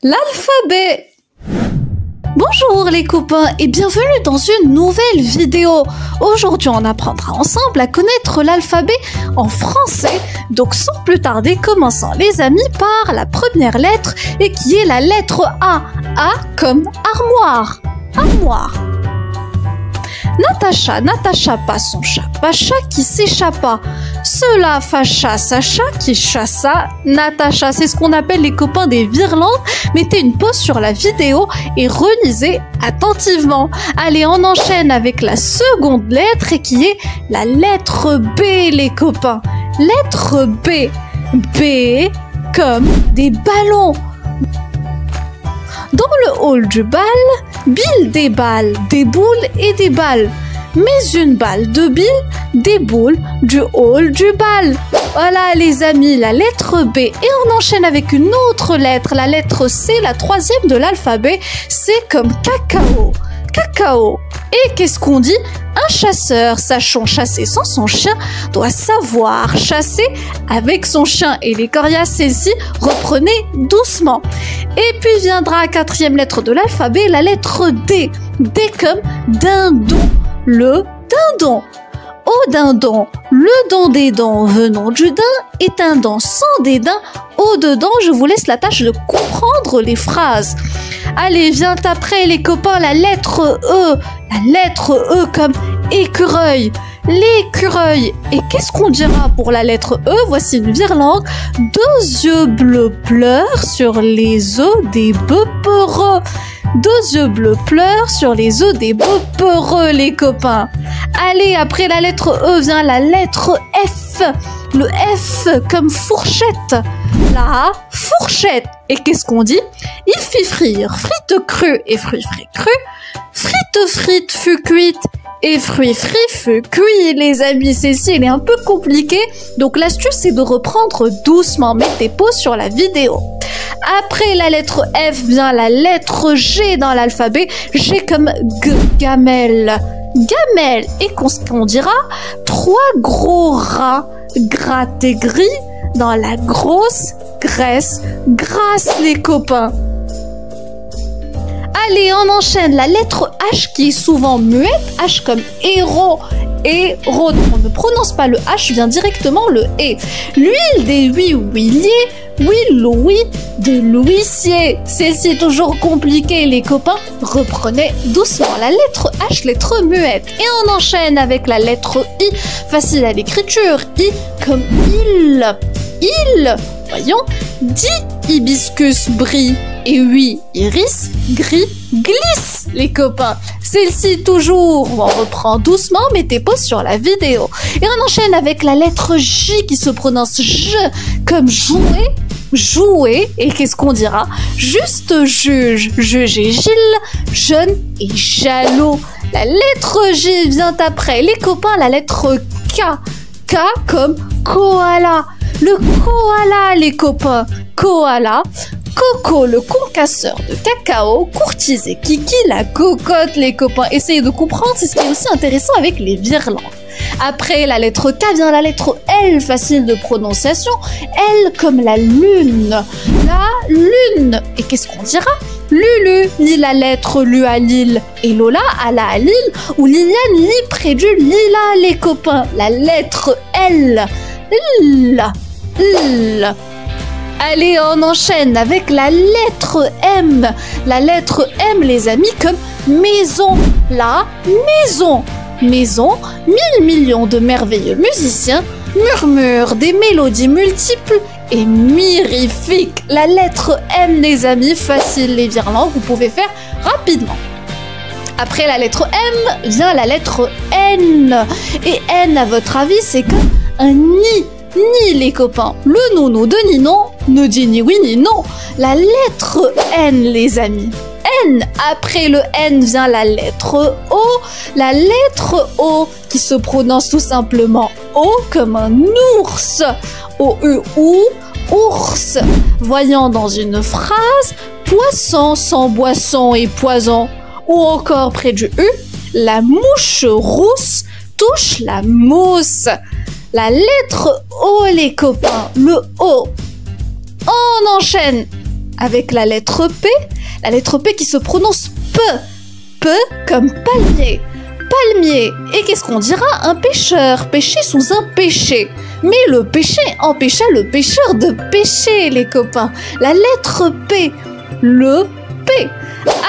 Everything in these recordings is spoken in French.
L'alphabet. Bonjour les copains et bienvenue dans une nouvelle vidéo. Aujourd'hui on apprendra ensemble à connaître l'alphabet en français. Donc sans plus tarder, commençons les amis par la première lettre et qui est la lettre A. A comme armoire. Armoire. Natacha n'attacha son chat, Pacha qui s'échappa. Cela fâcha Sacha qui chassa Natacha. C'est ce qu'on appelle les copains des virlangues. Mettez une pause sur la vidéo et relisez attentivement. Allez, on enchaîne avec la seconde lettre et qui est la lettre B les copains. Lettre B. B comme des ballons. Dans le hall du bal, Bill déballe des boules et des balles. Mais une balle de Bill déboule du hall du bal. Voilà les amis, la lettre B. Et on enchaîne avec une autre lettre, la lettre C, la troisième de l'alphabet. C'est comme cacao. Cacao. Et qu'est-ce qu'on dit? Un chasseur sachant chasser sans son chien doit savoir chasser avec son chien. Et les coriaces, celle-ci, reprenez doucement. Et puis viendra la quatrième lettre de l'alphabet, la lettre D. D comme dindon. Le dindon. Au dindon, le don des dents venant du daim est un dent sans dédain. Au-dedans, je vous laisse la tâche de comprendre les phrases. Allez, vient après les copains la lettre E. La lettre E comme écureuil. L'écureuil. Et qu'est-ce qu'on dira pour la lettre E? Voici une virlangue. Deux yeux bleus pleurent sur les œufs des bœufs peureux. Deux yeux bleus pleurent sur les œufs des bœufs peureux, les copains. Allez, après la lettre E vient la lettre F. Le F comme fourchette. La fourchette. Et qu'est-ce qu'on dit? Il fit frire frites crues et fruits frais crus. Frites fut cuite et fruits frits fut cuit, les amis. Celle-ci, elle est un peu compliquée. Donc l'astuce, c'est de reprendre doucement. Mettez pause sur la vidéo. Après la lettre F vient la lettre G dans l'alphabet. G comme gamelle. Gamelle. Et qu'on dira? Trois gros rats grattent et gris dans la grosse graisse grasse, les copains. Allez, on enchaîne la lettre H qui est souvent muette. H comme héros. Héros. On ne prononce pas le H, vient directement le E. L'huile des huiliers. Huile Louis de l'huissier. Celle-ci est toujours compliquée, les copains. Reprenez doucement la lettre H, lettre muette. Et on enchaîne avec la lettre I. Facile à l'écriture. I comme il. Il. Voyons. 10 hibiscus brille et 8 iris gris glisse, les copains. Celle-ci toujours, on reprend doucement, mettez pause sur la vidéo. Et on enchaîne avec la lettre J qui se prononce J comme jouer, jouer. Et qu'est-ce qu'on dira? Juste juge, juge et Gilles, jeune et jaloux. La lettre J vient après, les copains, la lettre K. K comme koala. Le koala, les copains. Koala. Coco, le concasseur de cacao. Courtisé Kiki, la cocotte, les copains. Essayez de comprendre, c'est ce qui est aussi intéressant avec les virlangues. Après la lettre K vient la lettre L, facile de prononciation. L comme la lune. La lune. Et qu'est-ce qu'on dira? Lulu lit la lettre Lu à Lille. Et Lola alla à Lille où Liliane lit près du lilas, les copains. La lettre L. L. L. Allez, on enchaîne avec la lettre M. La lettre M, les amis, comme maison. La maison. Maison, 1000 millions de merveilleux musiciens murmurent des mélodies multiples et mirifiques. La lettre M, les amis, facile les virlangues, vous pouvez faire rapidement. Après la lettre M vient la lettre N. Et N, à votre avis, c'est comme un nid. Ni, les copains. Le nounou de Ninon ne dit ni oui ni non. La lettre N, les amis. N. Après le N vient la lettre O. La lettre O qui se prononce tout simplement O comme un ours. O-U-ou, ours. Voyant dans une phrase poisson sans boisson et poison. Ou encore près du U, la mouche rousse touche la mousse. La lettre O, les copains, le O. On enchaîne avec la lettre P qui se prononce P. P comme palmier. Palmier. Et qu'est-ce qu'on dira? Un pêcheur, péché sous un péché. Mais le péché empêcha le pêcheur de pêcher, les copains. La lettre P. Le P.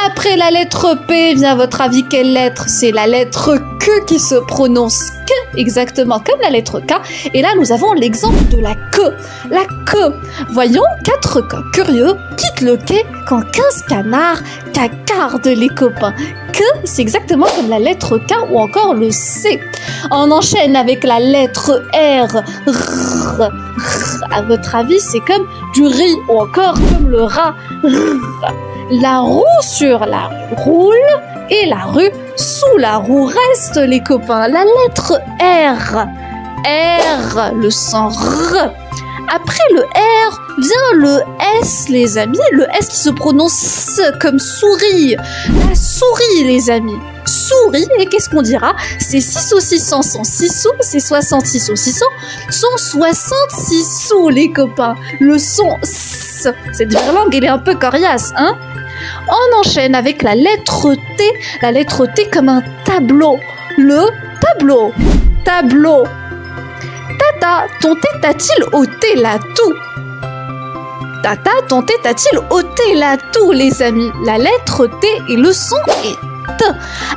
Après la lettre P vient, à votre avis, quelle lettre? C'est la lettre Q qui se prononce que, exactement comme la lettre K. Et là, nous avons l'exemple de la queue. La queue. Voyons, 4 cas curieux quittent le quai quand 15 canards cacardent, les copains. Que, c'est exactement comme la lettre K ou encore le C. On enchaîne avec la lettre R. R. À votre avis, c'est comme du riz ou encore comme le rat. R. La roue sur la rue roule et la rue sous la roue reste, les copains. La lettre R. R, le son R. Après le R vient le S, les amis. Le S qui se prononce comme souris. La souris, les amis. Souris, et qu'est-ce qu'on dira? C'est 6 saucissons sont 6 sous, c'est 66 saucissons sont 66 sous, les copains. Le son S, cette langue, elle est un peu coriace, hein? On enchaîne avec la lettre T comme un tableau. Le tableau. Tableau. Tata, ton thé t'a-t-il ôté la toux? Tata, ton thé t'a-t-il ôté la toux, les amis? La lettre T et le son est T.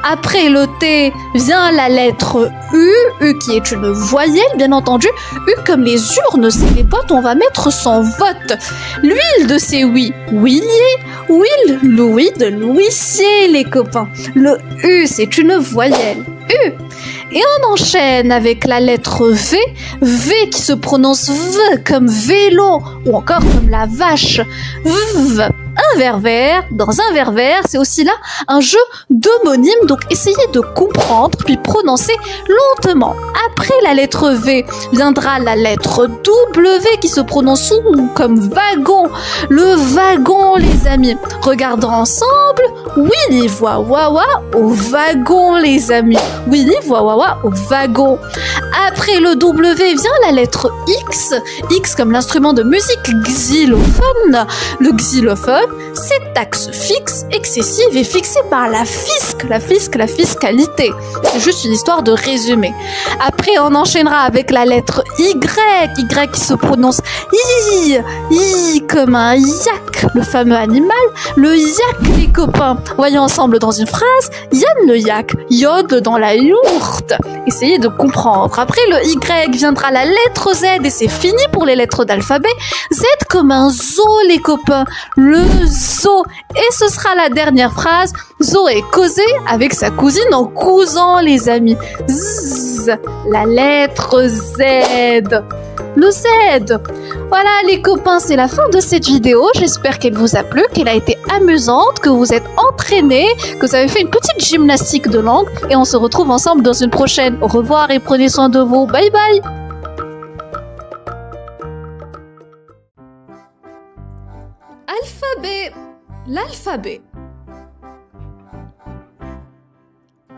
Après le T vient la lettre U, U qui est une voyelle, bien entendu. U comme les urnes, c'est les boîtes où on va mettre son vote. L'huile de ces huiliers, huile, Louis de l'huissier, les copains. Le U, c'est une voyelle. U. Et on enchaîne avec la lettre V, V qui se prononce V comme vélo ou encore comme la vache. V. Un vers vert, dans un vers vert, c'est aussi là un jeu d'homonymes, donc essayez de comprendre puis prononcer lentement. Après la lettre V viendra la lettre W qui se prononce comme wagon. Le wagon, les amis. Regardons ensemble. Willy voit Wawa au wagon, les amis. Willy voit Wawa au wagon. Après le W vient la lettre X. X comme l'instrument de musique xylophone. Le xylophone, c'est taxe fixe, excessive et fixée par la fiscalité. C'est juste une histoire de résumé. Après, on enchaînera avec la lettre Y, Y qui se prononce I comme un yak, le fameux animal. Le yak, les copains. Voyons ensemble dans une phrase, Yann le yak, yode dans la yourte. Essayez de comprendre. Après le Y viendra la lettre Z et c'est fini pour les lettres d'alphabet. Z comme un zoo, les copains. Le zoo. Et ce sera la dernière phrase. Zoé causait avec sa cousine en cousant, les amis. Z. La lettre Z. Le Z. Voilà les copains, c'est la fin de cette vidéo. J'espère qu'elle vous a plu, qu'elle a été amusante, que vous êtes entraînés, que vous avez fait une petite gymnastique de langue. Et on se retrouve ensemble dans une prochaine. Au revoir et prenez soin de vous. Bye bye. Alphabet. L'alphabet.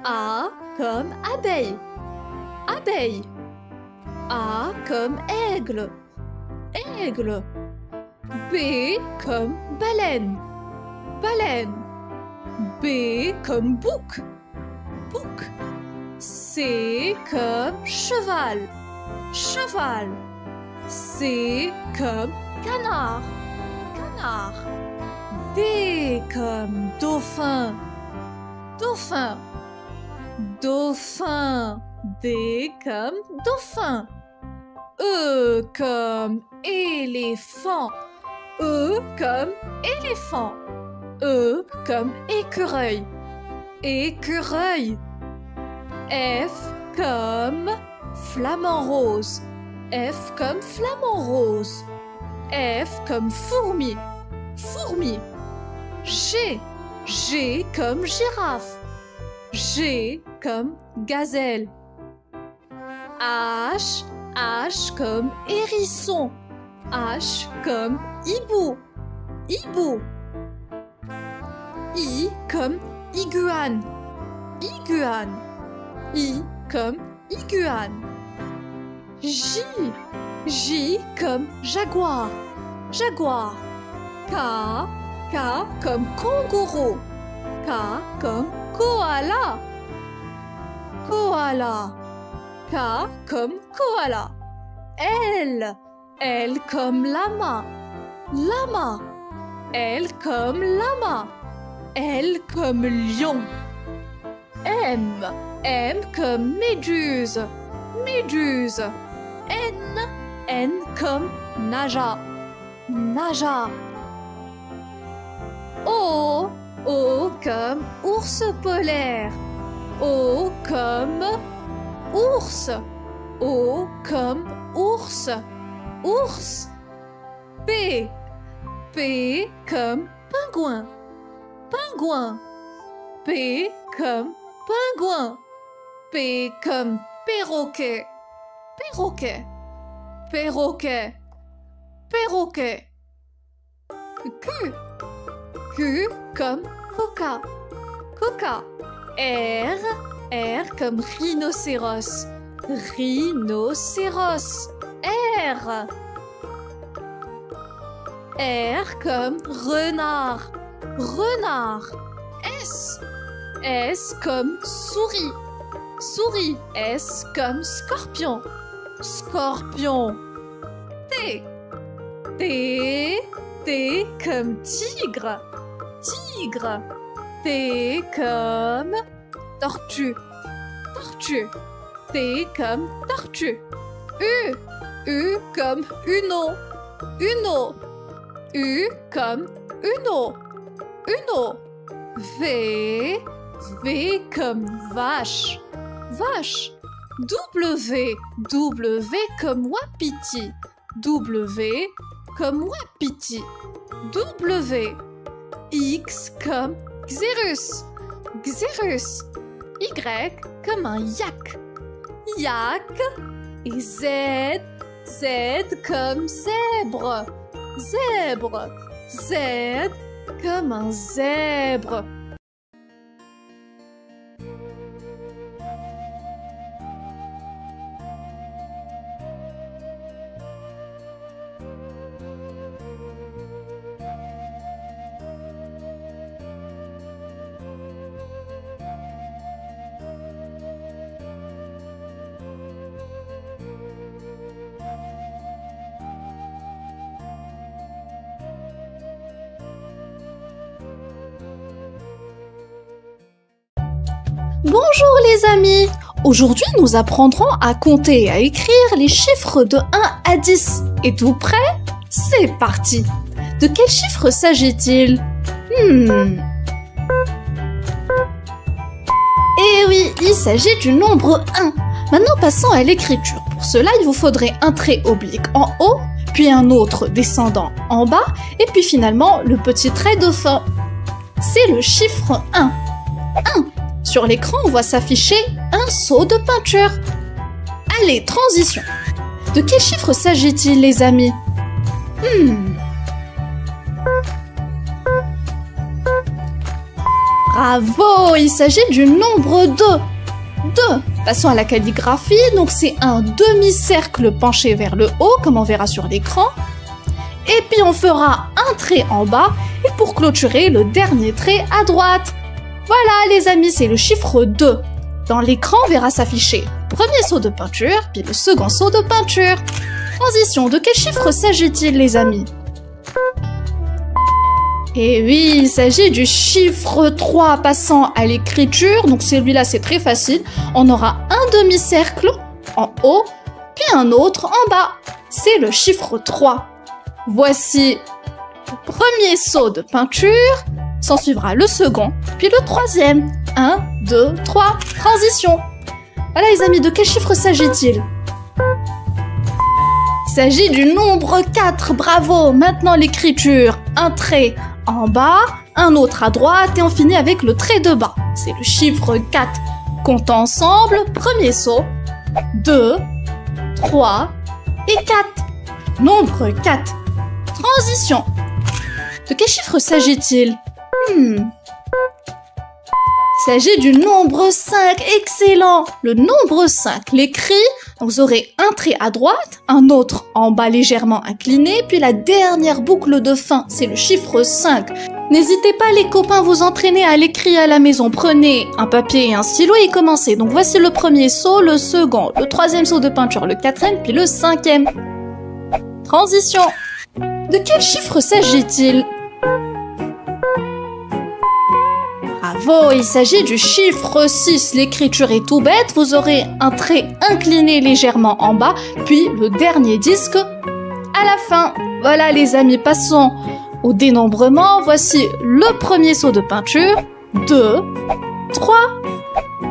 A comme abeille. Abeille. A comme aigle. Aigle. B comme baleine. Baleine. B comme bouc. Bouc. C comme cheval. Cheval. C comme canard. Canard. D comme dauphin. Dauphin. Dauphin. D comme dauphin. E comme éléphant. E comme éléphant. E comme écureuil. Écureuil. F comme flamant rose. F comme flamant rose. F comme fourmi. Fourmi. G. G comme girafe. G comme gazelle. H. H comme hérisson. H comme hibou. Hibou. I comme iguane. Iguane. I comme iguane. J. J comme jaguar. Jaguar. K, K comme kangourou. K comme koala. Koala. K comme koala. L, L comme lama. Lama. L comme lama. L comme lion. M, M comme méduse. Méduse. N, N comme naja. Naja. O, O comme ours polaire. O comme ours. O comme ours. Ours. P, P comme pingouin. Pingouin. P comme pingouin. P comme perroquet. Perroquet. Perroquet. Perroquet. Q. Q comme coca. Coca. R. R comme rhinocéros. Rhinocéros. R. R comme renard. Renard. S. S comme souris. Souris. S comme scorpion. Scorpion. T. T. T comme tigre. Tigre. T comme tortue. Tortue. T comme tortue. U. U comme uno. Uno. U comme uno. Uno. V. V comme vache. Vache. W. W comme wapiti. W comme wapiti. W. X comme xérus. Xérus. Y comme un yak. Yak. Et Z. Z comme zèbre. Zèbre. Z comme un zèbre. Bonjour les amis! Aujourd'hui, nous apprendrons à compter et à écrire les chiffres de 1 à 10. Êtes-vous prêts? C'est parti! De quel chiffre s'agit-il? Eh oui, il s'agit du nombre 1. Maintenant, passons à l'écriture. Pour cela, il vous faudrait un trait oblique en haut, puis un autre descendant en bas, et puis finalement, le petit trait de fin. C'est le chiffre 1. 1. Sur l'écran, on voit s'afficher un seau de peinture. Allez, transition. De quel chiffre s'agit-il, les amis? Bravo, il s'agit du nombre 2. 2. Passons à la calligraphie. Donc, c'est un demi-cercle penché vers le haut, comme on verra sur l'écran. Et puis, on fera un trait en bas. Et pour clôturer, le dernier trait à droite. Voilà les amis, c'est le chiffre 2. Dans l'écran, on verra s'afficher le premier seau de peinture, puis le second seau de peinture. Transition, de quel chiffre s'agit-il les amis? Et oui, il s'agit du chiffre 3 passant à l'écriture. Donc celui-là, c'est très facile. On aura un demi-cercle en haut, puis un autre en bas. C'est le chiffre 3. Voici le premier seau de peinture. S'en suivra le second, puis le troisième. 1, 2, 3, transition. Voilà les amis, de quel chiffre s'agit-il? Il s'agit du nombre 4, bravo. Maintenant l'écriture, un trait en bas, un autre à droite et on finit avec le trait de bas. C'est le chiffre 4. Comptons ensemble, premier saut, 2, 3 et 4. Nombre 4. Transition. De quel chiffre s'agit-il? Il s'agit du nombre 5, excellent. Le nombre 5, l'écrit, donc vous aurez un trait à droite, un autre en bas légèrement incliné, puis la dernière boucle de fin, c'est le chiffre 5. N'hésitez pas les copains, vous entraîner à l'écrit à la maison. Prenez un papier et un stylo et commencez. Donc voici le premier saut, le second, le troisième saut de peinture, le quatrième, puis le cinquième. Transition. De quel chiffre s'agit-il? Bravo, il s'agit du chiffre 6. L'écriture est tout bête, vous aurez un trait incliné légèrement en bas, puis le dernier disque à la fin. Voilà les amis, passons au dénombrement. Voici le premier saut de peinture. 2, 3,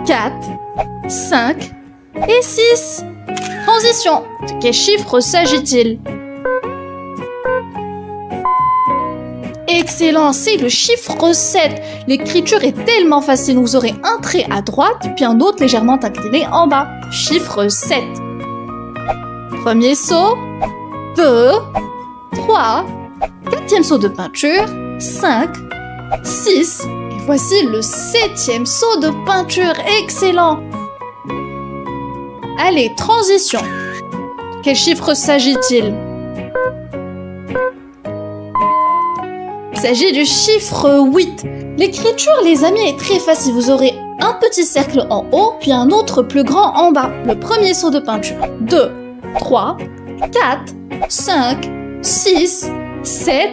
4, 5 et 6. Transition. De quel chiffre s'agit-il? Excellent, c'est le chiffre 7. L'écriture est tellement facile, vous aurez un trait à droite, puis un autre légèrement incliné en bas. Chiffre 7. Premier saut, 2, 3, quatrième saut de peinture, 5, 6. Et voici le 7e saut de peinture, excellent. Allez, transition. Quel chiffre s'agit-il? Il s'agit du chiffre 8. L'écriture, les amis, est très facile. Vous aurez un petit cercle en haut, puis un autre plus grand en bas. Le premier saut de peinture. 2, 3, 4, 5, 6, 7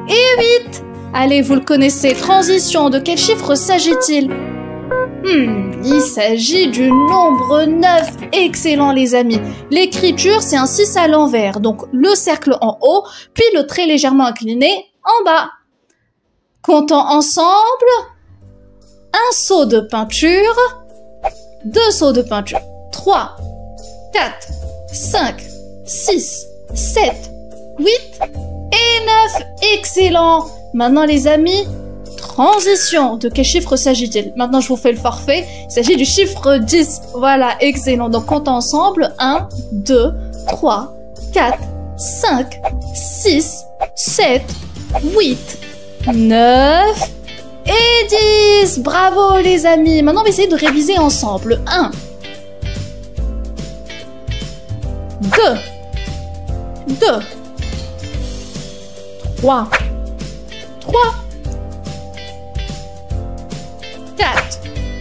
et 8. Allez, vous le connaissez. Transition. De quel chiffre s'agit-il? Il s'agit du nombre 9. Excellent, les amis. L'écriture, c'est un 6 à l'envers. Donc, le cercle en haut, puis le trait légèrement incliné en bas. Comptons ensemble. Un saut de peinture, 2 sauts de peinture, 3, 4, 5, 6, 7, 8 et 9. Excellent. Maintenant les amis, transition. De quel chiffre s'agit-il? Maintenant je vous fais le forfait. Il s'agit du chiffre 10. Voilà, excellent. Donc comptons ensemble. 1, 2, 3, 4, 5, 6, 7, 8, 9 et 10. Bravo les amis. Maintenant on va essayer de réviser ensemble. 1, 2, 3, 4, 5,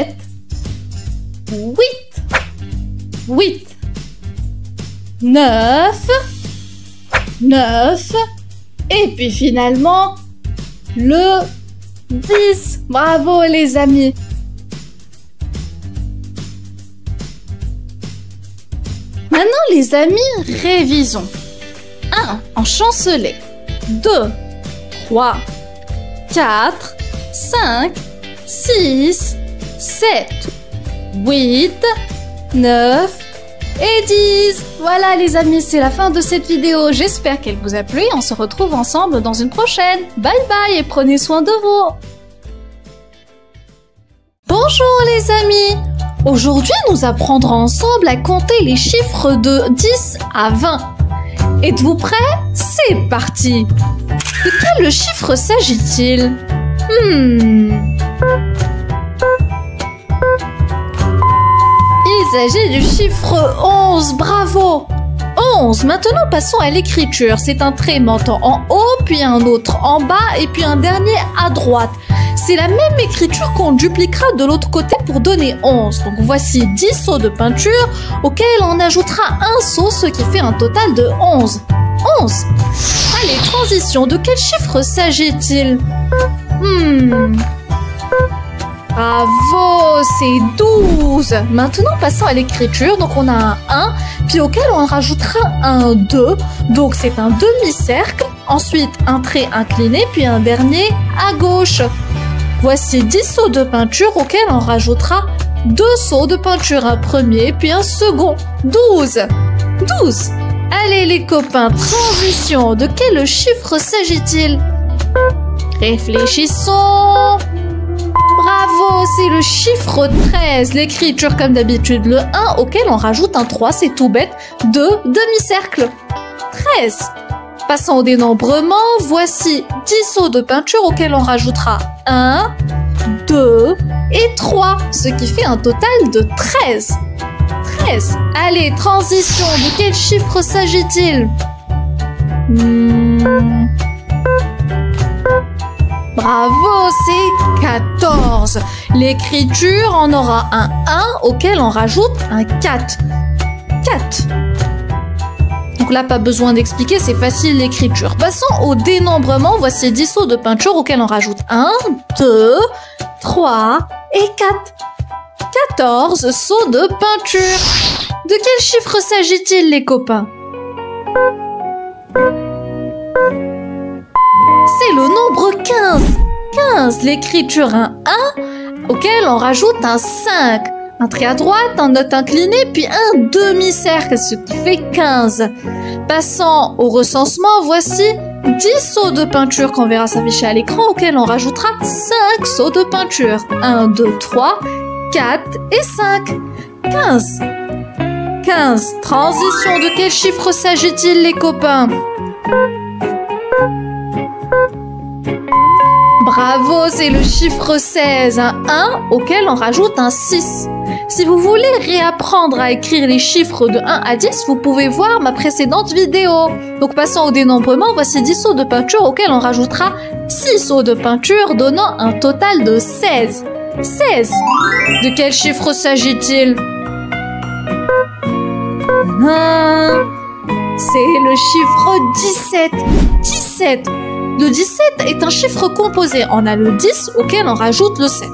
6, 7, 8, 9, et puis finalement le 10. Bravo les amis. Maintenant les amis, révisons. 1 en chancelet, 2, 3, 4, 5, 6, 7, 8, 9 et 10. Voilà les amis, c'est la fin de cette vidéo. J'espère qu'elle vous a plu. On se retrouve ensemble dans une prochaine. Bye bye et prenez soin de vous. Bonjour les amis. Aujourd'hui, nous apprendrons ensemble à compter les chiffres de 10 à 20. Êtes-vous prêts? C'est parti. De quel chiffre s'agit-il? Il s'agit du chiffre 11, bravo! 11, maintenant passons à l'écriture. C'est un trait montant en haut, puis un autre en bas, et puis un dernier à droite. C'est la même écriture qu'on dupliquera de l'autre côté pour donner 11. Donc voici 10 sauts de peinture, auxquels on ajoutera un saut, ce qui fait un total de 11. 11! Allez, transition, de quel chiffre s'agit-il? Bravo, c'est 12. Maintenant, passons à l'écriture. Donc, on a un 1, puis auquel on rajoutera un 2. Donc, c'est un demi-cercle. Ensuite, un trait incliné, puis un dernier à gauche. Voici 10 sauts de peinture auxquels on rajoutera 2 sauts de peinture. Un premier, puis un second. 12. 12. Allez, les copains, transition. De quel chiffre s'agit-il? Réfléchissons. Bravo. Bravo, c'est le chiffre 13. L'écriture comme d'habitude, le 1 auquel on rajoute un 3, c'est tout bête, 2 demi-cercles. 13. Passons au dénombrement, voici 10 seaux de peinture auxquels on rajoutera 1, 2 et 3, ce qui fait un total de 13. 13. Allez, transition, de quel chiffre s'agit-il? Bravo, c'est 14. L'écriture en aura un 1 auquel on rajoute un 4. 4. Donc là, pas besoin d'expliquer, c'est facile l'écriture. Passons au dénombrement. Voici 10 seaux de peinture auxquels on rajoute 1, 2, 3 et 4. 14 seaux de peinture. De quel chiffre s'agit-il, les copains? C'est le nombre 15. 15, l'écriture un 1 auquel on rajoute un 5. Un trait à droite, un note inclinée, puis un demi-cercle, ce qui fait 15. Passant au recensement, voici 10 seaux de peinture qu'on verra s'afficher à l'écran, auxquels on rajoutera 5 seaux de peinture. 1, 2, 3, 4 et 5. 15. 15. Transition, de quel chiffre s'agit-il, les copains? Bravo, c'est le chiffre 16, un 1 auquel on rajoute un 6. Si vous voulez réapprendre à écrire les chiffres de 1 à 10, vous pouvez voir ma précédente vidéo. Donc passons au dénombrement, voici 10 seaux de peinture auxquels on rajoutera 6 seaux de peinture, donnant un total de 16. 16. De quel chiffre s'agit-il? C'est le chiffre 17. 17. Le 17 est un chiffre composé. On a le 10 auquel on rajoute le 7.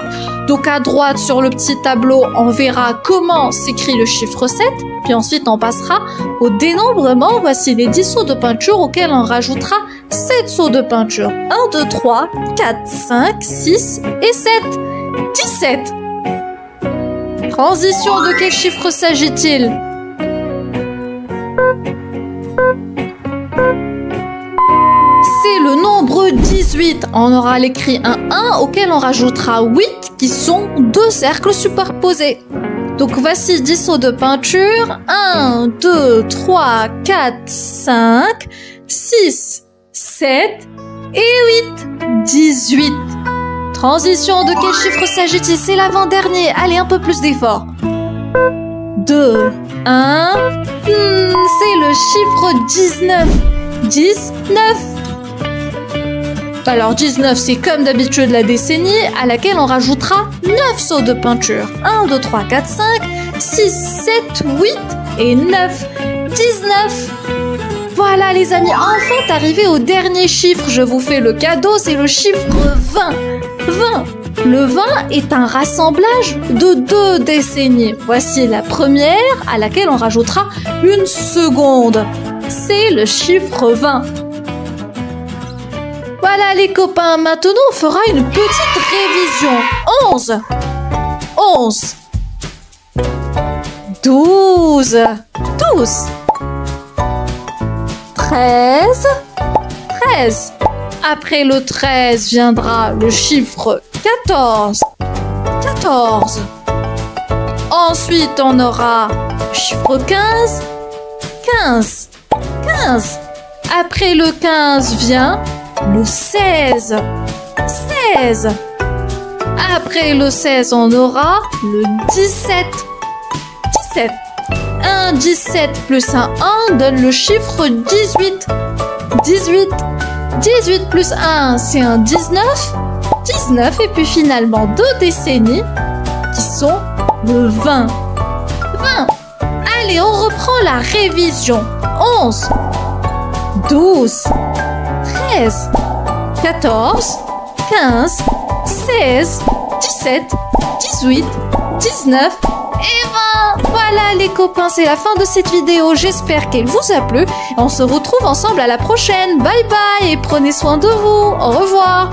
Donc à droite sur le petit tableau, on verra comment s'écrit le chiffre 7. Puis ensuite, on passera au dénombrement. Voici les 10 seaux de peinture auxquels on rajoutera 7 seaux de peinture. 1, 2, 3, 4, 5, 6 et 7. 17. Transition, de quel chiffre s'agit-il? C'est le nombre 18. On aura l'écrit un 1 auquel on rajoutera 8 qui sont deux cercles superposés. Donc voici 10 seaux de peinture. 1, 2, 3, 4, 5, 6, 7 et 8. 18. Transition, de quel chiffre s'agit-il? C'est l'avant-dernier. Allez, un peu plus d'effort. 2, 1. C'est le chiffre 19. 19. Alors 19, c'est comme d'habitude la décennie à laquelle on rajoutera 9 seaux de peinture. 1, 2, 3, 4, 5, 6, 7, 8 et 9. 19. Voilà les amis, enfin arrivé au dernier chiffre. Je vous fais le cadeau, c'est le chiffre 20. 20. Le 20 est un rassemblage de 2 décennies. Voici la première à laquelle on rajoutera une seconde. C'est le chiffre 20. Voilà les copains, maintenant on fera une petite révision. 11, 11, 12, 12, 13, 13. Après le 13 viendra le chiffre 14, 14. Ensuite on aura le chiffre 15, 15, 15. Après le 15 vient le 16, 16. Après le 16, on aura le 17, 17. Un 17 plus un 1 donne le chiffre 18, 18. 18 plus 1, c'est un 19, 19. Et puis finalement, 2 décennies qui sont le 20, 20. Allez, on reprend la révision. 11, 12, 13, 14, 15, 16, 17, 18, 19 et 20. Voilà les copains, c'est la fin de cette vidéo. J'espère qu'elle vous a plu. On se retrouve ensemble à la prochaine. Bye bye et prenez soin de vous. Au revoir.